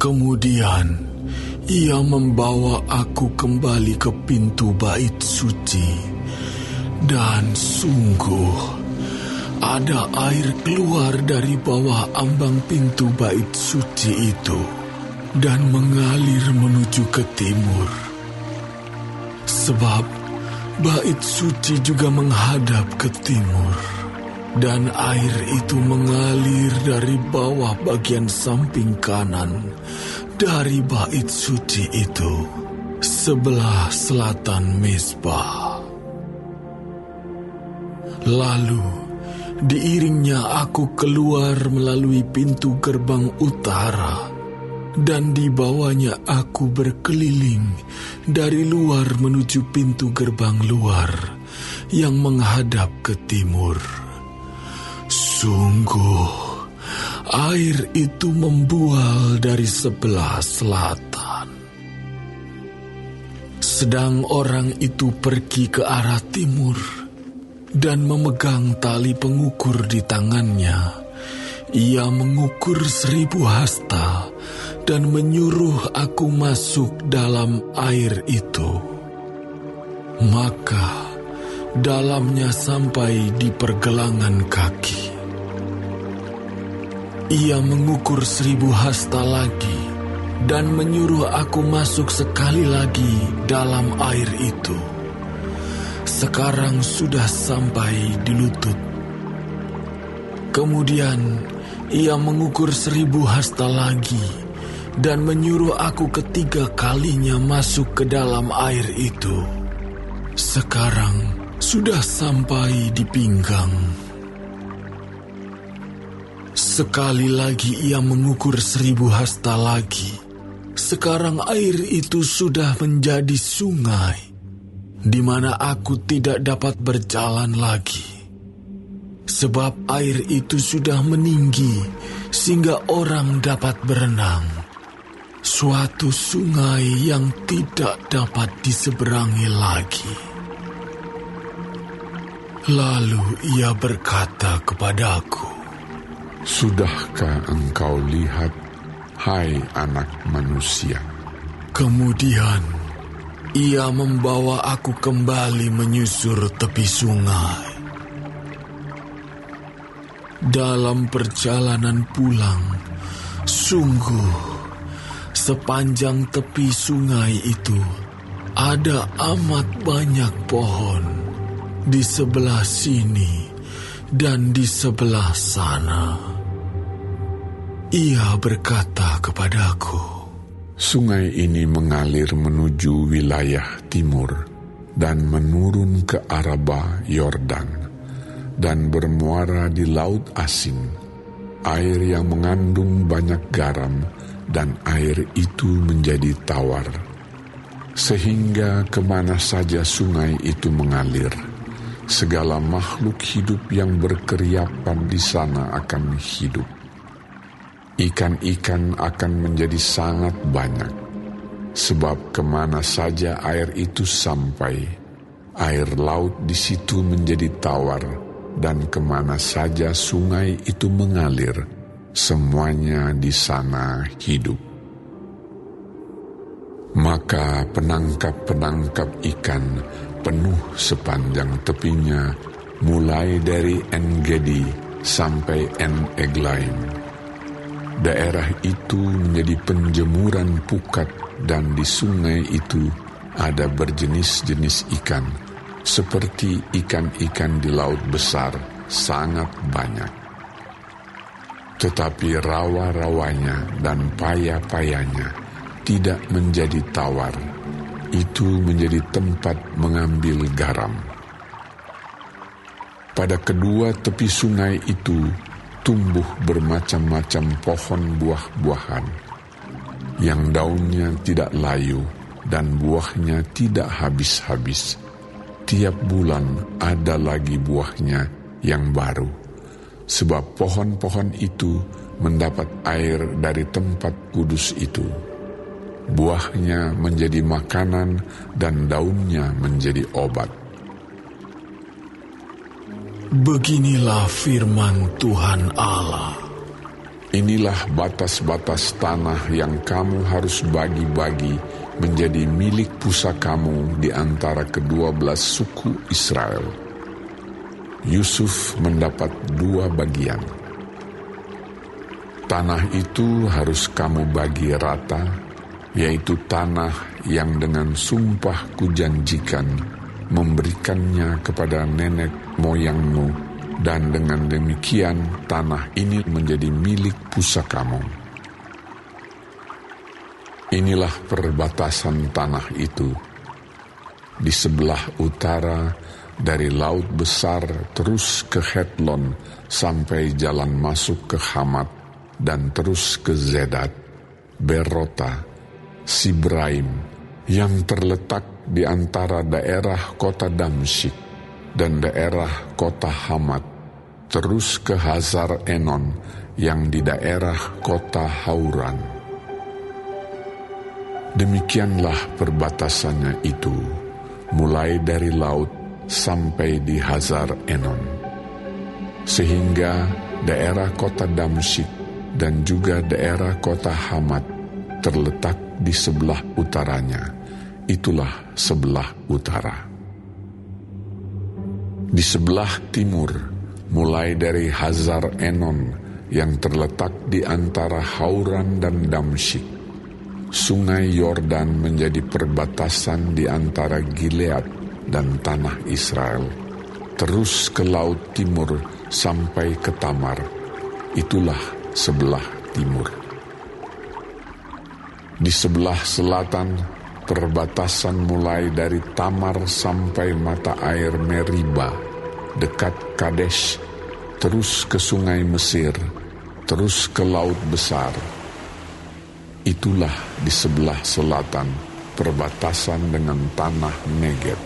Kemudian ia membawa aku kembali ke pintu bait suci, dan sungguh ada air keluar dari bawah ambang pintu bait suci itu dan mengalir menuju ke timur. Sebab bait suci juga menghadap ke timur, dan air itu mengalir dari bawah bagian samping kanan dari bait suci itu, sebelah selatan mezbah. Lalu diiringnya aku keluar melalui pintu gerbang utara, dan dibawanya aku berkeliling dari luar menuju pintu gerbang luar yang menghadap ke timur. Sungguh, air itu membual dari sebelah selatan. Sedang orang itu pergi ke arah timur dan memegang tali pengukur di tangannya. Ia mengukur 1000 hasta dan menyuruh aku masuk dalam air itu. Maka dalamnya sampai di pergelangan kaki. Ia mengukur 1000 hasta lagi dan menyuruh aku masuk sekali lagi dalam air itu. Sekarang sudah sampai di lutut. Kemudian ia mengukur 1000 hasta lagi dan menyuruh aku ketiga kalinya masuk ke dalam air itu. Sekarang sudah sampai di pinggang. Sekali lagi ia mengukur 1000 hasta lagi. Sekarang air itu sudah menjadi sungai, di mana aku tidak dapat berjalan lagi. Sebab air itu sudah meninggi sehingga orang dapat berenang. Suatu sungai yang tidak dapat diseberangi lagi. Lalu ia berkata kepadaku, "Sudahkah engkau lihat, hai anak manusia?" Kemudian ia membawa aku kembali menyusur tepi sungai. Dalam perjalanan pulang, sungguh sepanjang tepi sungai itu ada amat banyak pohon di sebelah sini dan di sebelah sana. Ia berkata kepadaku, "Sungai ini mengalir menuju wilayah timur dan menurun ke Araba Yordan dan bermuara di Laut Asin, air yang mengandung banyak garam, dan air itu menjadi tawar. Sehingga kemana saja sungai itu mengalir, segala makhluk hidup yang berkeriapan di sana akan hidup. Ikan-ikan akan menjadi sangat banyak, sebab kemana saja air itu sampai, air laut di situ menjadi tawar, dan kemana saja sungai itu mengalir, semuanya di sana hidup. Maka penangkap-penangkap ikan penuh sepanjang tepinya, mulai dari En-Gedi sampai En-Eglaim. Daerah itu menjadi penjemuran pukat, dan di sungai itu ada berjenis-jenis ikan, seperti ikan-ikan di laut besar, sangat banyak. Tetapi rawa-rawanya dan paya-payanya tidak menjadi tawar. Itu menjadi tempat mengambil garam. Pada kedua tepi sungai itu tumbuh bermacam-macam pohon buah-buahan, yang daunnya tidak layu dan buahnya tidak habis-habis. Tiap bulan ada lagi buahnya yang baru, sebab pohon-pohon itu mendapat air dari tempat kudus itu. Buahnya menjadi makanan dan daunnya menjadi obat. Beginilah firman Tuhan Allah. Inilah batas-batas tanah yang kamu harus bagi-bagi menjadi milik pusakamu di antara ke-12 suku Israel. Yusuf mendapat 2 bagian. Tanah itu harus kamu bagi rata, yaitu tanah yang dengan sumpah kujanjikan memberikannya kepada nenek moyangmu, dan dengan demikian tanah ini menjadi milik pusakamu. Inilah perbatasan tanah itu. Di sebelah utara dari Laut Besar terus ke Hetlon sampai jalan masuk ke Hamat dan terus ke Zedad, Berota, Sibraim yang terletak di antara daerah kota Damsyik dan daerah kota Hamat, terus ke Hazar Enon yang di daerah kota Hauran. Demikianlah perbatasannya itu, mulai dari laut sampai di Hazar Enon, sehingga daerah kota Damsyik dan juga daerah kota Hamat terletak di sebelah utaranya. Itulah sebelah utara. Di sebelah timur, mulai dari Hazar Enon yang terletak di antara Hauran dan Damsyik, Sungai Yordan menjadi perbatasan di antara Gilead dan tanah Israel, terus ke laut timur sampai ke Tamar. Itulah sebelah timur. Di sebelah selatan, perbatasan mulai dari Tamar sampai mata air Meriba, dekat Kadesh, terus ke sungai Mesir, terus ke Laut Besar. Itulah di sebelah selatan perbatasan dengan tanah Negeb.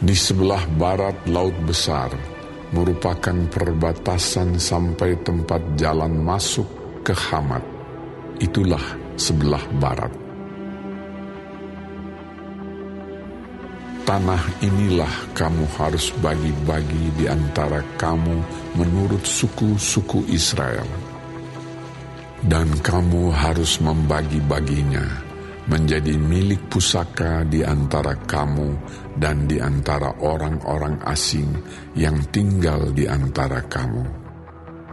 Di sebelah barat Laut Besar merupakan perbatasan sampai tempat jalan masuk ke Hamat. Itulah sebelah barat. Tanah inilah kamu harus bagi-bagi di antara kamu menurut suku-suku Israel. Dan kamu harus membagi-baginya menjadi milik pusaka di antara kamu dan di antara orang-orang asing yang tinggal di antara kamu,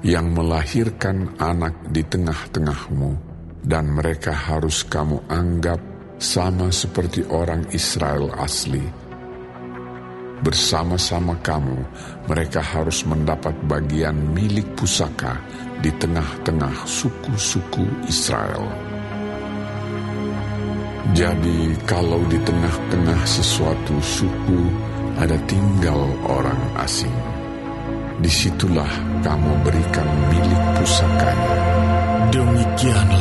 yang melahirkan anak di tengah-tengahmu, dan mereka harus kamu anggap sama seperti orang Israel asli. Bersama-sama kamu, mereka harus mendapat bagian milik pusaka di tengah-tengah suku-suku Israel. Jadi kalau di tengah-tengah sesuatu suku ada tinggal orang asing, disitulah kamu berikan milik pusakanya. Demikianlah